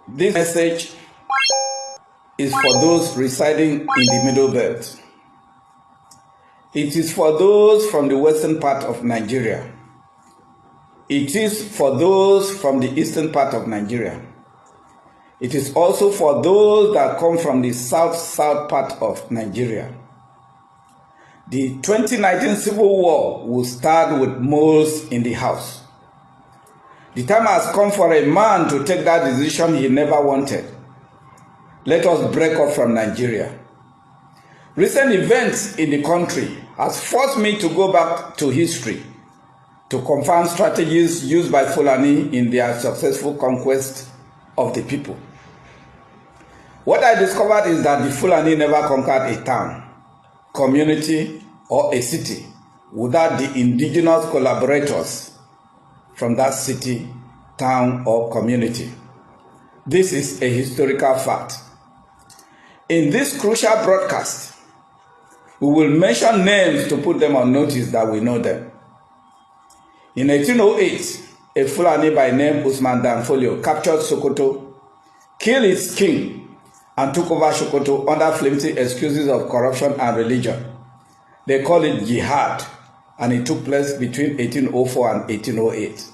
This message is for those residing in the Middle Belt. It is for those from the western part of Nigeria. It is for those from the eastern part of Nigeria. It is also for those that come from the south part of Nigeria. The 2019 Civil War will start with moles in the house. The time has come for a man to take that decision he never wanted. Let us break off from Nigeria. Recent events in the country has forced me to go back to history to confirm strategies used by Fulani in their successful conquest of the people. What I discovered is that the Fulani never conquered a town, community, or a city without the indigenous collaborators from that city, town, or community. This is a historical fact. In this crucial broadcast, we will mention names to put them on notice that we know them. In 1808, a Fulani by name Usman Danfolio captured Sokoto, killed its king, and took over Sokoto under flimsy excuses of corruption and religion. They call it jihad, and it took place between 1804 and 1808.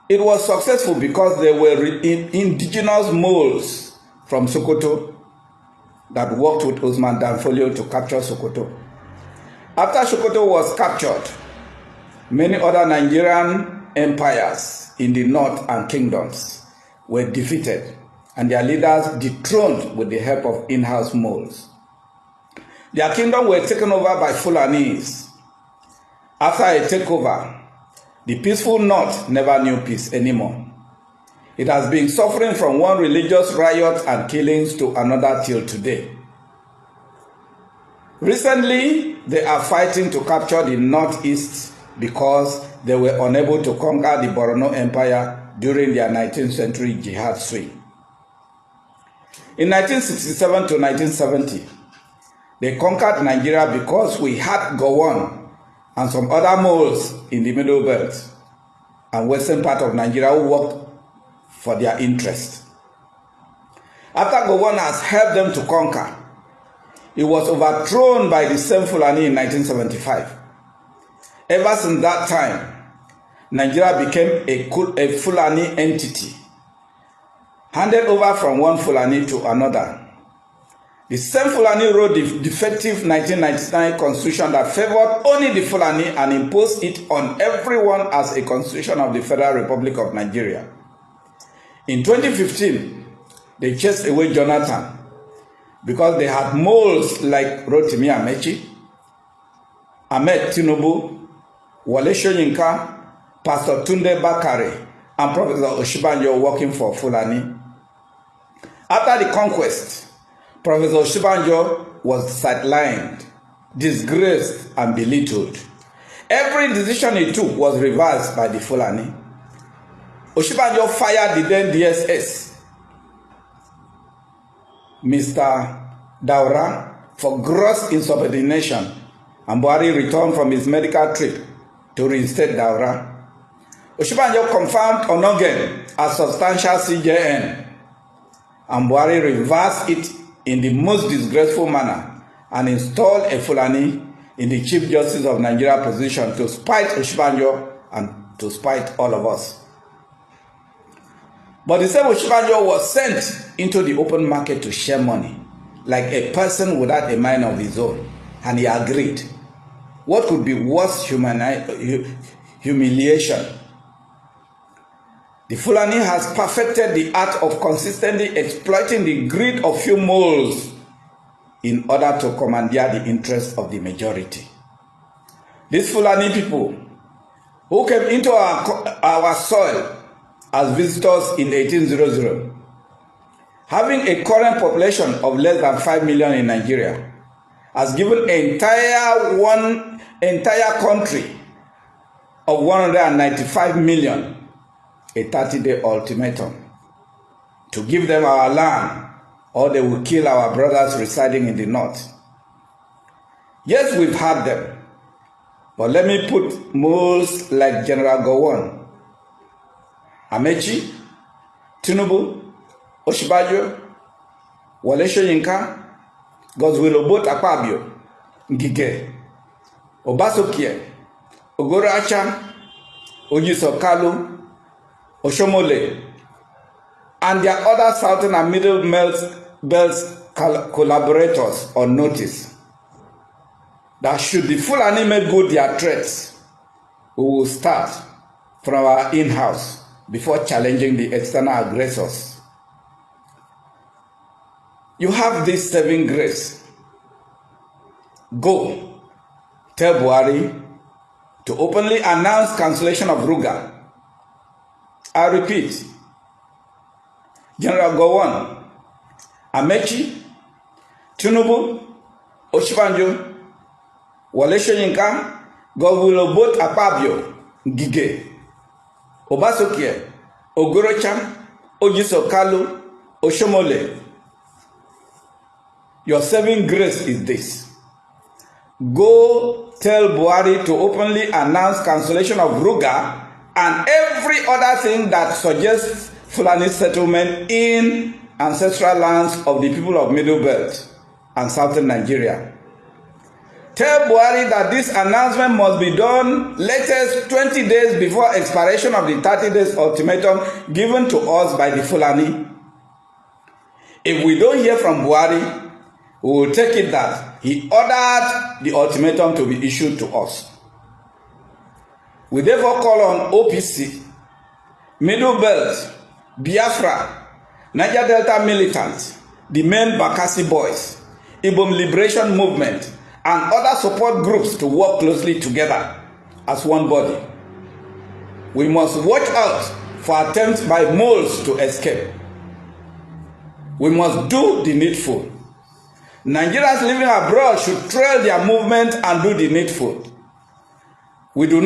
It was successful because there were indigenous moles from Sokoto that worked with Usman Danfolio to capture Sokoto. After Sokoto was captured, many other Nigerian empires in the north and kingdoms were defeated and their leaders dethroned with the help of in-house moles. Their kingdom were taken over by Fulanis. After a takeover, the peaceful north never knew peace anymore. It has been suffering from one religious riot and killings to another till today. Recently, they are fighting to capture the northeast because they were unable to conquer the Borno Empire during their 19th century jihad swing. In 1967 to 1970, they conquered Nigeria because we had Gowon and some other moles in the Middle Belt and western part of Nigeria who worked for their interest. After Gowon has helped them to conquer, it was overthrown by the same Fulani in 1975. Ever since that time, Nigeria became a Fulani entity, handed over from one Fulani to another. The same Fulani wrote the defective 1999 constitution that favored only the Fulani and imposed it on everyone as a constitution of the Federal Republic of Nigeria. In 2015, they chased away Jonathan because they had moles like Rotimi Amechi, Ahmed Tinubu, Wale Soyinka, Pastor Tunde Bakare, and Professor Oshibanjo working for Fulani. After the conquest, Professor Oshibanjo was sidelined, disgraced, and belittled. Every decision he took was reversed by the Fulani. Oshibanjo fired the then DSS, Mr. Daura, for gross insubordination, and Buhari returned from his medical trip to reinstate Daura. Oshibanjo confirmed Onogen as substantial CJN, and Buhari reversed it in the most disgraceful manner and installed a Fulani in the Chief Justice of Nigeria position to spite Oshibanjo and to spite all of us. But the same Oshibanjo was sent into the open market to share money, like a person without a mind of his own, and he agreed. What could be worse humiliation? The Fulani has perfected the art of consistently exploiting the greed of few moles in order to commandeer the interests of the majority. These Fulani people who came into our soil as visitors in 1800, having a current population of less than 5 million in Nigeria, has given an entire country of 195 million a 30-day ultimatum to give them our land or they will kill our brothers residing in the north. Yes, we've had them, but let me put moles like General Gowon, Amechi, Tinubu, Osinbajo, Wole Soyinka, Godswill Akpabio, Ngige, Obasokie, Ogoroacha, Oyiso Kalu, Oshomole, and their other Southern and Middle Belt collaborators on notice that should the Fulani make good their threats, we will start from our in-house before challenging the external aggressors. You have this saving grace. Go, tell Buhari to openly announce cancellation of Ruga. I repeat, General Gowon, Amechi, Tinubu, Osinbajo, Wole Soyinka, Godswill Akpabio, Ngige, Obasokie, Ogorocha, Oyiso Kalu, Oshomole. Your saving grace is this. Go tell Buhari to openly announce cancellation of Ruga and every other thing that suggests Fulani settlement in ancestral lands of the people of Middle Belt and Southern Nigeria. Tell Buhari that this announcement must be done latest 20 days before expiration of the 30 days ultimatum given to us by the Fulani. If we don't hear from Buhari, we will take it that he ordered the ultimatum to be issued to us. We therefore call on OPC, Middle Belt, BIAFRA, Niger Delta militants, the main Bakassi boys, Ibom Liberation Movement, and other support groups to work closely together as one body. We must watch out for attempts by moles to escape. We must do the needful. Nigerians living abroad should trail their movement and do the needful. We do not